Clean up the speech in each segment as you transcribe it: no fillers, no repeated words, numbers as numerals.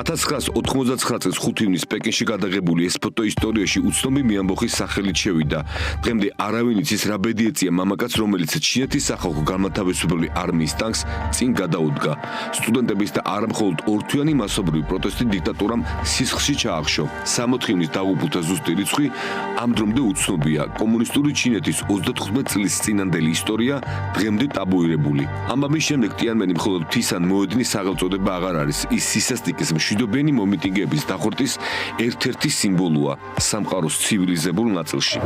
1999 წლის 5 ივნის პეკინში გადაღებული ეს ფოტო ისტორიაში უცნობი მიამბოხის სახელით შევიდა. დღემდე არავინ იცის რა ბედი ეწია მამაკაც, რომელიც ჩინეთის სახალხო განმათავისუფლებელი არმიის ტანკს წინ გადაუდგა. სტუდენტების და არა მხოლოდ ორთვიანი მასობრივი პროტესტი დიქტატურამ სისხლში ჩაახშო. 64 ივნის დაღუპულთა ზუსტი რიცხვი ამ დრომდე უცნობია. კომუნისტური ჩინეთის 35 წლის წინანდელი ისტორია დღემდე ტაბუირებული. ამბების შემდეგ ტიანმენი მხოლოდ ღვთისან მოედნის სახელწოდება აღარ არის. ის სისასტიკის მშვიდობიანი მომიტინგეების დახორტის ერთ-ერთი სიმბოლოა სამყაროს ცივილიზებულ ნაწილში.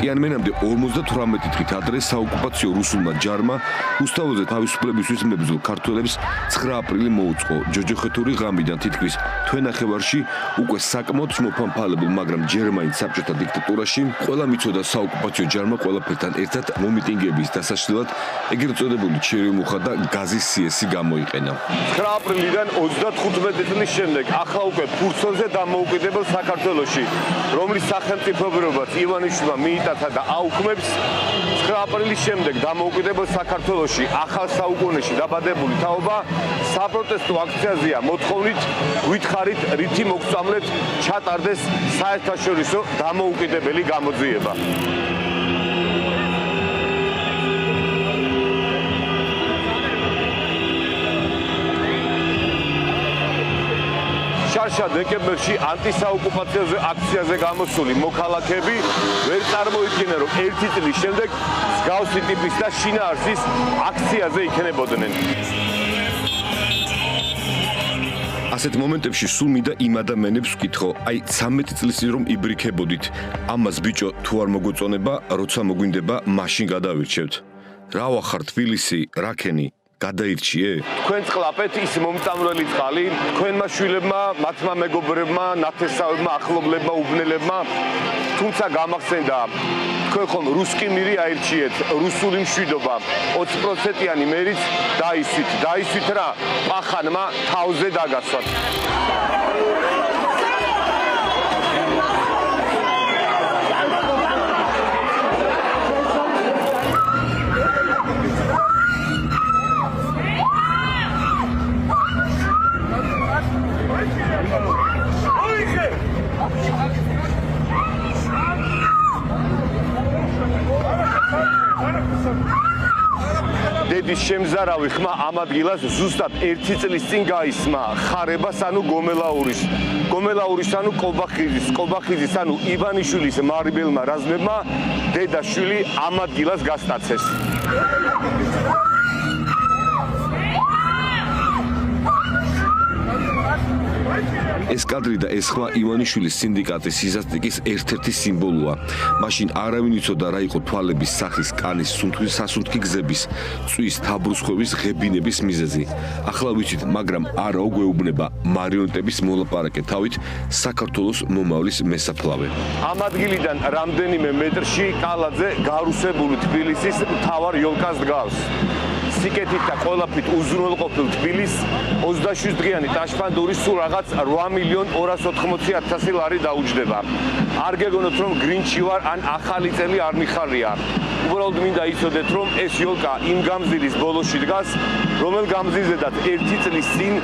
ტიანმენამდე 58 დღით ადრე საოკუპაციო რუსულმა ჯარმა უსტავოზე თავისუფლებისთვის მებრძოლ ქართველებს 9 აპრილი მოუწყო. ჯოჯოხეთური ღამიდან თითქმის თვენახევარში უკვე საკმაოდ შემოფამფალებულ, მაგრამ ჯერ მაინც საბჭოთა დიქტატურაში ყველა მიცოდა საოკუპაციო ჯარმა ყველაფერთან ერთად მომიტინგეების დასაშლელად ეგრეთ წოდებული ჩერემუხა და გაზის სიესი გამოიყენა. 9 აპრილიდან 35 წლის შემდეგ ახლა უკვე ფურცონზე დამოუკიდებელ საქართველოში, რომლის სახელმწიფოებრივად ივანიშვილმა მიიტანა და აუქმებს 9 აპრილის შემდეგ დამოუკიდებელ საქართველოში ახალ საუკუნეში დაბადებული თაობა საპროტესტო აქციაზეა მოთხოვნით გითხარით რითი მოგწამლეთ ჩატარდეს საერთაშორისო დამოუკიდებელი გამოძიება. შარშა დეკემბერში ანტისაოკუპაციო აქციაზე გამოსული მოქალაქეები ვერ წარმოიდგენენ, რომ ერთი წლის შემდეგ მსგავსი ტიპის და შინაარსის აქციაზე იქნებოდნენ. ასეთ მომენტებში სულ მინდა იმ ადამიანებს ვკითხო, აი 13 წლის წინ რომ იბრიქებოდით, ამას ბიჭო თუ არ მოგვეწონება, როცა მოგვინდება, მაშინ გადავირჩევთ. რა ვახარ თბილისი, რაკენი გადაირჩიე? თქვენ წყლაპეთ ის მომწამვლელი წყალი, თქვენმა შვილებმა, მათმა მეგობრებმა, ნათესავებმა, ახლობლებმა, უბნელებმა, თუმცა გამახსენდა თქვენ ხომ რუსკი მირი აირჩიეთ, რუსული მშვიდობა, 20%-იანი მერიც დაისვით რა, პახანმა თავზე დაგასვათ. დედის შემზარავი ხმა ამ ადგილას ზუსტად 1 წლის წინ გაისმა ხარებას ანუ გომელაურის ანუ კობახიძის ანუ ივანიშვილის მარიბელმა რაზმებმა დედაშვილი ამ ადგილას გასტაცეს. ეს კადრი და ეს ხმა ივანიშვილის სინდიკატის სისასტიკის ერთ-ერთი სიმბოლოა. მაშინ არავინ იცოდა რა იყო თვალების, სახის, კანის, სასუნთქი გზების, წვის, თაბრუსხვევის, ღებინების მიზეზი. ახლა ვიცით, მაგრამ არა უგვეუბნება მარიონეტების მოლაპარაკე თავით საქართველოს მომავლის მესაფლავე. ამ ადგილიდან რამდენიმე მეტრში კალაძე გარუსებული თბილისის მთავარ იოლკას დგას. სიკეთით და ყველაფრით უზრუნველყოფილ თბილისს 27 დღიანი ტაშფანდური სულ რაღაც 8,280,000 ლარი დაუჯდება. არ გეგონოთ რომ გრინჩი ვარ ან ახალი წელი არ მიხარია. უბრალოდ მინდა იცოდეთ რომ ეს იოლკა იმ გამზირის ბოლოში დგას, რომელ გამზირზედაც 1 წლის წინ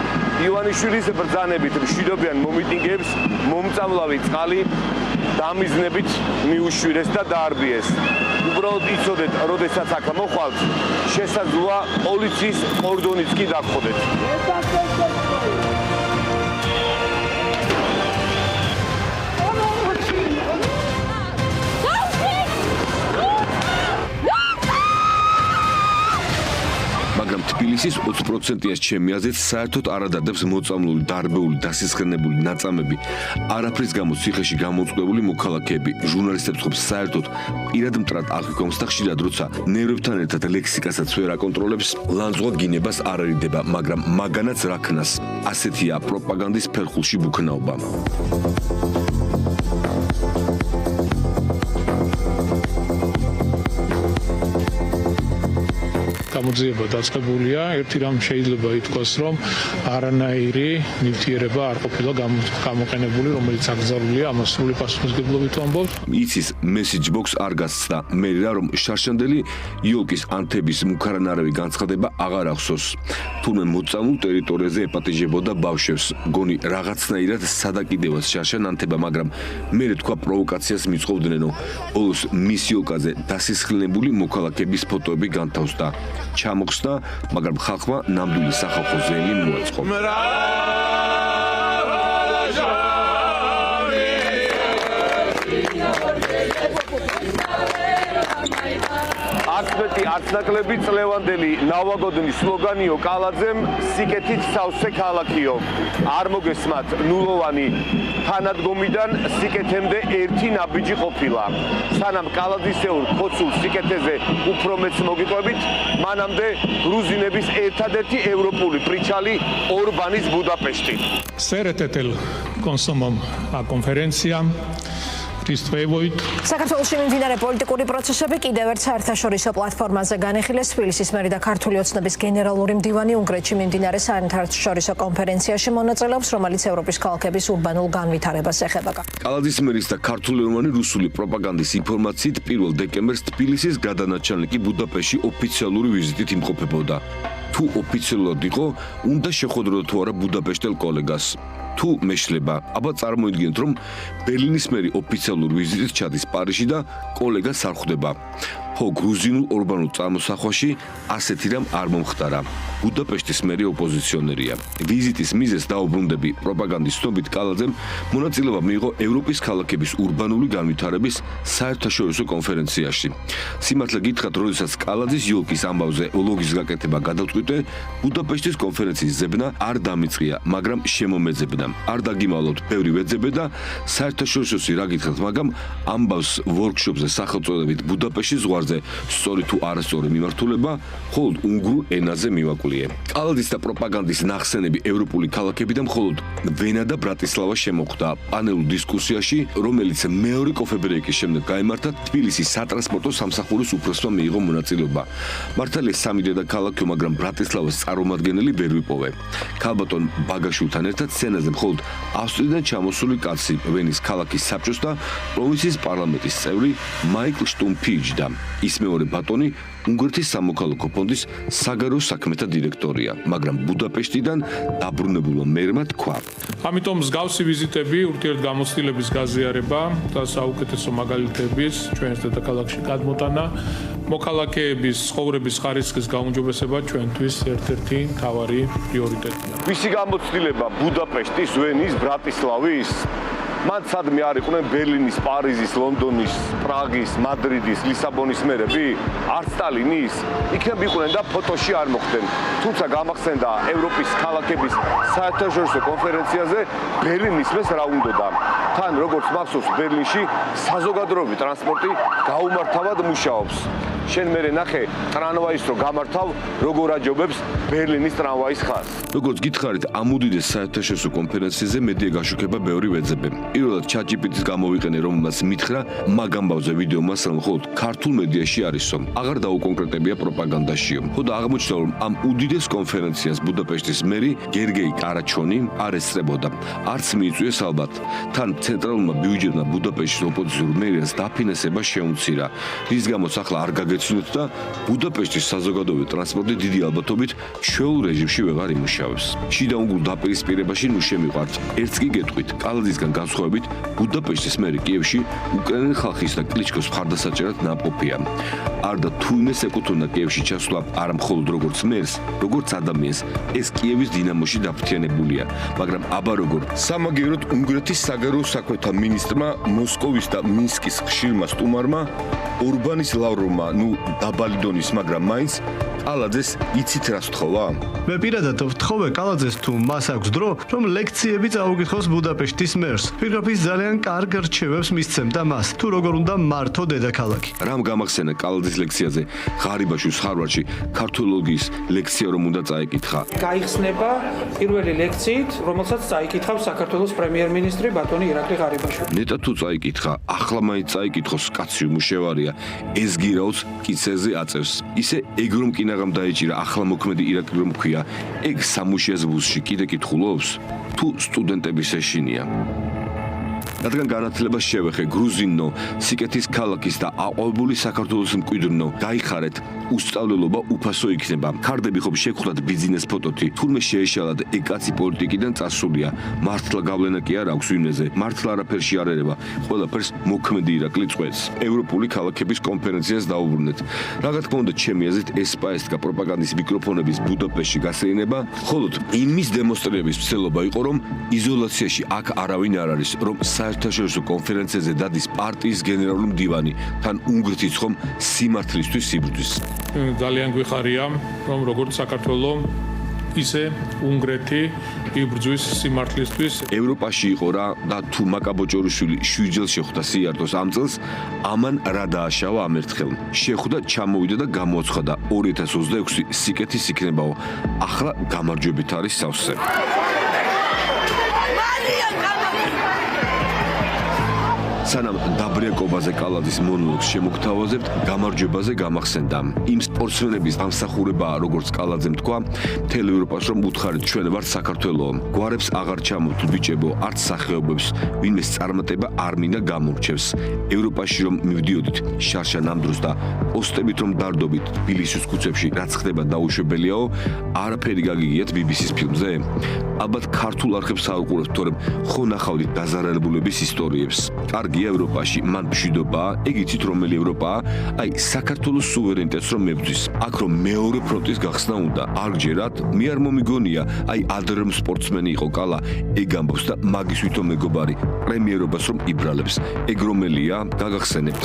ივანიშვილის ბრძანებით მშვიდობიან მომიტინგეებს მომწამლავი წყალი დამიზნებით მიუშვირეს და დაარბიეს. უბრალოდ იცოდეთ, როდესაც აქ მოხვალთ, შესაძლოა პოლიციის კორდონიც კი დაგხვდეთ. მაგრამ თბილისის 20%-იანს ჩემი აზრით საერთოდ არ ადადებს მოწამლული, დარბეული, დასისხენებული ნაწამები, არაფრის გამო ციხეში გამოწყებული მოქალაქეები, ჟურნალისტებს ხობს საერთოდ პირად მტრად აღიქვამს და ხშირად როცა ნერვებთან ერთად ლექსიკასაც ვერ აკონტროლებს, ლანძღვა გინებას არერიდება, მაგრამ მაგანაც რა ქნას. ასეთია პროპაგანდის ფერხულში ბუქნაობა. გამოძიება დაწყებულია. ერთი რამ შეიძლება ითქვას, რომ არანაირი ნივთიერება არ ყოფილა გამოყენებული, რომელიც აკრძალულია ამას სრული პასუხისმგებლობით ამბობს. იცის message box არ გასცდა. მე რა რომ შარშანდელი იოლკის ანთების მუქარანარავი განცხადება აღარ ახსოვს. თურმე მოწამულ ტერიტორიაზე ეპატიჟებოდა ბავშვებს. გონი რაღაცნაირად სადაკიდევას შარშან ანთება, მაგრამ მე თქვა პროვოკაციას მიწყობდნენ, რომ ბოლოს მის იოლკაზე დასისხლინებული მოქალაქების ფოტოები განთავსდა. ჩამოხსნა, მაგრამ ხალხმა ნამდვილი სახალხო ზეიმი მოაწყო. აქტმეტი არცნაკლები წლევანდელი ნავაგოდნი სლოგანიო კალაძემ სიკეთით სავსე ქალაქიო. არ მოგესმათ ნულოვანი თანადგომიდან სიკეთემდე ერთი ნაბიჯი ყოფილა. სანამ კალაძისეულ ხოცულ სიკეთეზე უფრო მეც მოგიყვებით, მანამდე გრუზინების ერთადერთი ევროპული პრიჩალი ორბანის ბუდაპეშტი. სერეთეთელ კონსომომ კონფერენციამ საქართველოში მიმდინარე პოლიტიკური პროცესები კიდევ ერთ საერთაშორისო პლატფორმაზე განეხილეს. თბილისის მერი და ქართული ოცნების გენერალური მდივანი უნგრეთში მიმდინარე საერთაშორისო კონფერენციაში მონაწილეობს, რომელიც ევროპის ქალაქების ურბანულ განვითარებას ეხება. კალაძის მერის და ქართულენოვანი რუსული პროპაგანდის ინფორმაციით 1 დეკემბერს თბილისის გადანაჩალნიკი ბუდაპეშტში ოფიციალური ვიზიტით იმყოფებოდა. თუ ოფიციალურად იყო, უნდა შეხვედროდა თუ არა ბუდაპეშტელ კოლეგას. თუ მეშლება, აბა წარმოიდგინეთ, რომ ბერლინის მერი ოფიციალურ ვიზიტით ჩადის პარიზში და კოლეგას არ ხვდება. ხო, გრუზინულ ორბანულ წარმოსახვაში ასეთი რამ არ მომხდარა. ბუდაპეშტის მერი ოპოზიციონერია. ვიზიტის მიზეზს დაუბრუნდები პროპაგანდის ცნობით კალაძემ მონაწილეობა მიიღო ევროპის ქალაქების ურბანული განვითარების საერთაშორისო კონფერენციაში. სიმართლე გითხრათ, როდესაც კალაძის იოლკის ამბავზე ლოგის გაკეთება გადავწყვიტე, ბუდაპეშტის კონფერენციის ზებნა არ დამიწყია, მაგრამ შემომეძებნა. არ დაგიმალოთ ბევრი ვეძებე და საერთაშორისოსი რა გითხრათ, მაგრამ ამბავს ვორქშოპზე სახელწოდებით ბუდაპეშტის ზღვარზე სწორი თუ არასწორი მიმართულება მხოლოდ უნგრულ ენაზე მივაკვლიე. კალაძის და პროპაგანდის ნახსენები ევროპული ქალაქებიდან მხოლოდ ვენა და ბრატისლავა შემოხვდა პანელურ დისკუსიაში, რომელიც მეორე კოფებრეიკის შემდეგ გაიმართა თბილისის სატრანსპორტო სამსახურის უფროსმა მიიღო მონაწილეობა. მართალია სამი დედაქალაქი, მაგრამ ბრატისლავას წარმომადგენელი ვერ ვიპოვე. ქალბატონ ბაგაშვილთან ერთად სცენაზე მხოლოდ ავსტრიიდან ჩამოსული კაცი, ვენის ქალაქის საბჭოს და პროვინციის პარლამენტის წევრი მაიკლ შტუმფიჯდა. ის მეორე ბატონი უნგრეთის სამოქალაქო ფონდის საგარეო საქმეთა დირექტორია, მაგრამ ბუდაპეშტიდან დაბრუნებულმა მერმა თქვა. ამიტომ მსგავსი ვიზიტები, ურთიერთგამოცდილების გაზიარება და საუკეთესო მაგალითების ჩვენს დედაქალაქში გადმოტანა, მოქალაქეების ცხოვრების ხარისხის გაუმჯობესება ჩვენთვის ერთ-ერთი მთავარი პრიორიტეტია. ვისი გამოცდილება ბუდაპეშტის, ვენის, ბრატისლავის? მათ სადმე არ იყვნენ ბერლინის, პარიზის, ლონდონის, პრაღის, მადრიდის, ლისაბონის მერები? არც სტალინის? იქნებ იყვნენ და ფოტოში არ მოხდნენ. თუმცა გამახსენდა ევროპის ქალაქების საერთაშორისო კონფერენციაზე ბერლინის მეს რა უნდოდა. თან როგორც მახსოვს ბერლინში საზოგადოებრივი ტრანსპორტი გაუმართავად მუშაობს. შენ მერე ნახე ტრამვაის რო გამართავ, როგორ აჯობებს ბერლინის ტრამვაის ხაზს. როგორც გითხარით, ამ უდიდეს საერთაშორისო კონფერენციაზე მედია გაშუქება ბევრი ვეძებე. პირველად ChatGPT-ს გამოვიყენე, რომელმაც მითხრა მაგ ამბავზე ვიდეო მასალა მხოლოდ ქართულ მედიაში არისო. აღარ დაუკონკრეტებია პროპაგანდაშიო. ხოდა აღმოჩნდა, რომ ამ უდიდეს კონფერენციას ბუდაპეშტის მერი გერგეი კარაჩონი არ ესწრებოდა. არც მიიწვიეს ალბათ. თან ცენტრალურმა ბიუჯეტმა ბუდაპეშტის ოპოზიციურ მერიას დაფინანსება შეუცირა, რის გამოც ახლა არ გაგეცნოთ და ბუდაპეშტის საზოგადოებრივი ტრანსპორტი დიდი ალბათობით ჩვეულ რეჟიმში ვეღარ იმუშავებს. შიდა უნგრულ დაპირისპირებაში ნუ შემიყვართ. ერთს კი გეტყვით, კალაძისგან განსხვავებით, ბუდაპეშტის მერი კიევში უკრაინელი ხალხის და კლიჩკოს მხარდასაჭერად ნაპყოფია. არ და თუ იმეს ეკუთვნოდა კიევში ჩასვლა არა მხოლოდ როგორც მერს, როგორც ადამიანს, ეს კიევის დინამოში დაფრთიანებულია, მაგრამ აბა როგორ სამაგიეროდ უნგრეთის საგარეო საქმეთა მინისტრმა მოსკოვის და მინსკის ხშირმა სტუმარმა ორბანის ლავროვმა, ნუ დაბალი დონის, მაგრამ მაინც კალაძეს იცით რა სთხოვა? მე პირადად ვთხოვე კალაძეს თუ მას აქვს დრო, რომ ლექციები წაუგითხოს ბუდაპეშტის მერს. ვფიქრობ, ის ძალიან კარგ რჩევებს მისცემდა მას, თუ როგორ უნდა მართო დედაქალაქი. რამ გამახსენა კალაძის ლექციაზე ღარიბაშვილს ხარვარდში ქართოლოგიის ლექცია რომ უნდა წაიკითხა? გაიხსნება პირველი ლექციით, რომელსაც წაიკითხავს საქართველოს პრემიერ-მინისტრი ბატონი ირაკლი ღარიბაშვილი. ნეტა თუ წაიკითხა, ახლა მაინც წაიკითხოს, კაცი უმუშევარია. ეს გირაუც კიცეზე აწევს. ისე ეგ რომ კინაღამ დაეჭირა ახლა მოქმედი ირაკლი რომ ქვია, ეგ სამუშიას ბუსში კიდე კითხულობს თუ სტუდენტების ეშინია. რადგან განათლებას შევეხე გრუზინო, სიკეთის ქალაქის და აყვავებული საქართველოს მკვიდრნო, გაიხარეთ, უსწავლელობა უფასო იქნება. ქარდები ხომ შეგხვდათ ბიზნეს ფოტოთი, თურმე შეეშალათ ეგ კაცი პოლიტიკიდან წასულია. მართლა გავლენა კი არ აქვს ვინმეზე, მართლა არაფერში არ ერევა, ყველაფერს მოქმედი ირაკლი წყვეტს. ევროპული ქალაქების კონფერენციას დაუბრუნეთ. რა თქმა უნდა, ჩემი აზრით ესპაესტკა პროპაგანდის მიკროფონების ბუდაპეშტში გასეირნება, ხოლო იმის დემონსტრირების მცდელობა იყო, რომ იზოლაციაში აქ არავინ არ არის, რომ საერთაშორისო კონფერენციაზე დადის პარტიის გენერალური მდივანი, თან უნგრეთის ხომ სიმართლისთვის სიბრძვის. ძალიან გვიხარია, რომ როგორც საქართველოს ისე უნგრეთი იბრძვის სიმართლისთვის. ევროპაში იყო რა და თუ მაკაბოჭორიშვილი 7 ჯერ შეხვდა სიარტოს ამ წელს, ამან რა დააშავა ამ ერთხელ. შეხვდა, ჩამოვიდა და გამოაცხადა 2026 სიკეთის იქნებაო. ახლა გამარჯვებით არის სავსე. სანამ დაბრიაკობაზე კალაძის მონოლოგს შემოგთავაზებთ, გამარჯვებაზე გამახსენდა. იმ სპორტსმენების დამსახურებაა, როგორც კალაძემ თქვა, მთელ ევროპას რომ უთხარით ჩვენ ვართ საქართველო. გვარებს აღარ ჩამოვთ ბიჭებო, არც სახეობებს, ვინმეს წარმატება არ მინდა გამორჩევს. ევროპაში რომ მივდიოდით, შარშა ნამდვილს და პოსტებით რომ დარდობით თბილისის ქუჩებში, რაც ხდება დაუშვებელიაო, არაფერი გაგიგიათ BBC-ს ფილმზე. ალბათ ქართულ არხებს საუყურებთ, თორემ ხო ნახავდით დაზარალებულების ისტორიებს. კარგია ევროპაში, მან მშვიდობაა, ეგ იცით რომელი ევროპაა, აი საქართველოს სუვერენიტეტს რომ მებრძვის. აქ რომ მეორე ფრონტის გახსნა უნდა, არ გჯერათ, მე არ მომიგონია, აი ადრე რომ სპორტსმენი იყო კალა, ეგ ამბობს და მაგის ვითომ მეგობარი, პრემიერობას რომ იბრალებს. ეგ რომელია, გაგახსენებთ.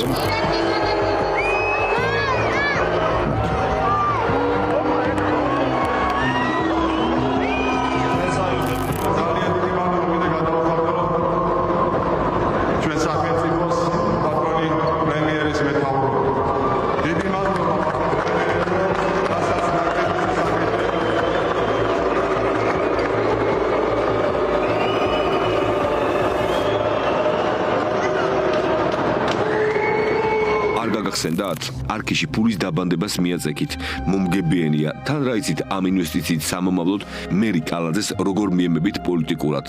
გახსენდათ, არქიში ფულის დაბანდებას მიაწექით, მომგებიანია, თან რა იცით ამ ინვესტიციით სამომავლოდ მერი კალაძეს როგორ მიემებით პოლიტიკურად.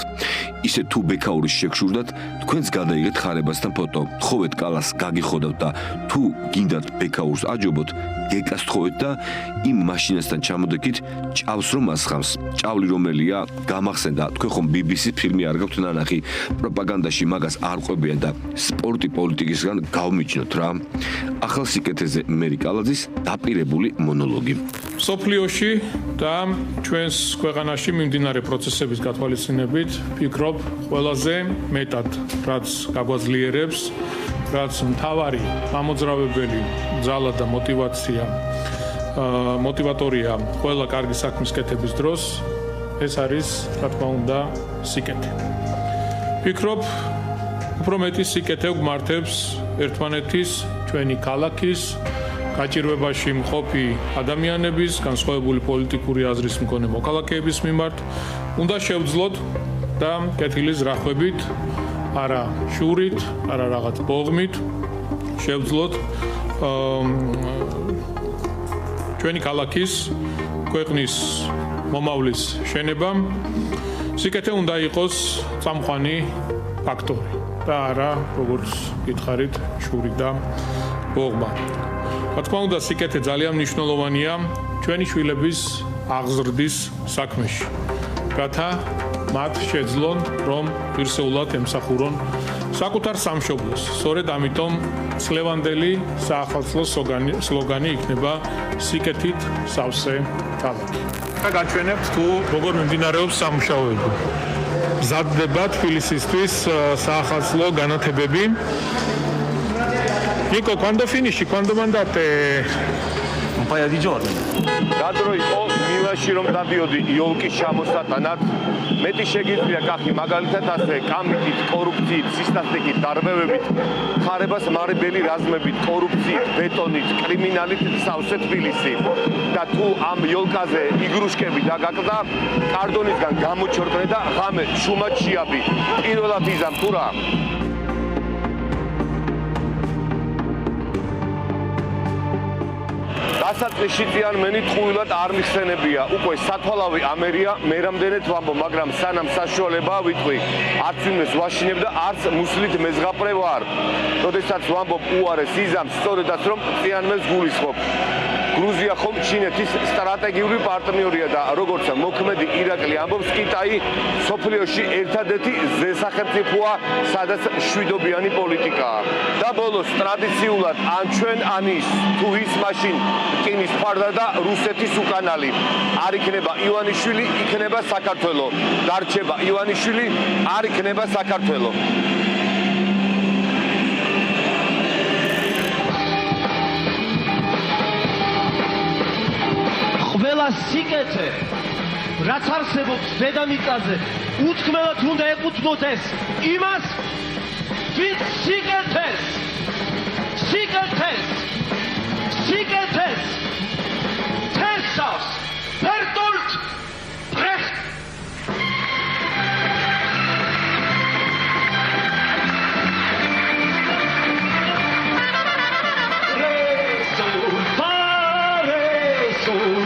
ისე თუ ბექაურის შეგშურდათ, თქვენც გადაიღეთ ხარებასთან ფოტო, თხოვეთ კალას გაგიხოდავთ და თუ გინდათ ბექაურს აჯობოთ, გეკას თხოვეთ და იმ მაშინასთან ჩამოდეკით, ჭავს რომ ასხამს. ჭავლი რომელია, გამახსენდა, თქვენ ხომ BBC-ს ფილმი არ გაქვთ ნანახი, პროპაგანდაში მაგას არ ყვებიან და სპორტი პოლიტიკისგან გავმიჯნოთ რა. ახალ სიკეთეზე მერი კალაძის დაპირებული მონოლოგი. სოფლიოში და ჩვენს ქვეყანაში მიმდინარე პროცესების გათვალისწინებით ვფიქრობ ყველაზე მეტად, რაც გაგვაძლიერებს, რაც მთავარი ამოძრავებელი ძალა და მოტივატორია ყველა კარგი საქმის კეთების დროს, ეს არის, რა თქმა უნდა, სიკეთე. ვფიქრობ, უფრო მეტი სიკეთე გვმართებს ერთმანეთის, ჩვენი ქალაქის, გაჭირვებაში მყოფი ადამიანების, განსხვავებული პოლიტიკური აზრის მქონე მოქალაქეების მიმართ, უნდა შევძლოთ და კეთილის რახვებით, არა შურით, არა რაღაც ბოღმით, შევძლოთ ჩვენი ქალაქის, ქვეყნის მომავლის შენებამ. სიკეთე უნდა იყოს წამყვანი ფაქტორი და არა, როგორც გითხარით, შური და ბოღმა. რა თქმა უნდა, სიკეთე ძალიან მნიშვნელოვანია ჩვენი შვილების აღზრდის საქმეში. რათა მათ შეძლონ, რომ ღირსეულად ემსახურონ საკუთარ სამშობლოს. სწორედ ამიტომ წლევანდელი საახალწლო სლოგანი იქნება სიკეთით სავსე ქალაქი. გაჩვენებთ თუ როგორ მიმდინარეობს სამუშაოები. მზადდება თბილისისთვის საახალწლო განათებები. Nico, quando finisci? Quando mandate? Un paio di giorni. Cadro იყო მილანში რომ დავიოდი იოლკის ჩამოსატანად. მეტი შეგიძლია კახი მაგალითად ასე კამიტით, კორუფციით, სისტემატიკით, დარბევებით, ხარებას მარბელი რაზმებით, კორუფციით, ბეტონით, კრიმინალით სავსე თბილისი. და თუ ამ იოლკაზე იგრუშკები დაგაკდა, კარდონისგან გამოჩორდნენ და ღამე შუმად შეაბი. პირველად იზამ თუ რა? დასაწყისში წიანმენი ტყუილად არ მიხსენებია. უკვე სათვალავი ამერია, მე რამდენად ვამბო, მაგრამ სანამ საშუალებაა ვიტყვი, არც ვინმე ვაშინებ და არც მუსლით მეზღაპრე ვარ. როდესაც ვამბობ უარეს იზამს, სწორედაც რომ წიანმეს გულისხმობ. გრუზია ხომ ჩინეთის სტრატეგიული პარტნიორია და როგორც მოქმედი ირაკლი ამბობს, კიტაი სოფლიოში ერთადერთი ზესახელმწიფოა, სადაც შვიდობიანი პოლიტიკაა. და ბოლოს ტრადიციულად ან ჩვენ ან ის, თუ ის მაშინ რკინის ფარდა და რუსეთის უკანალი. არ იქნება ივანიშვილი, იქნება საქართველო. დარჩება ივანიშვილი, არ იქნება საქართველო. ყველა სიკეთე, რაც არსებობს დედამიწაზე, უთქმელად უნდა ეკუთვნოდეს იმას, ვინც სიკეთეს თესავს ბერტოლტ ბრეხტ. Resul,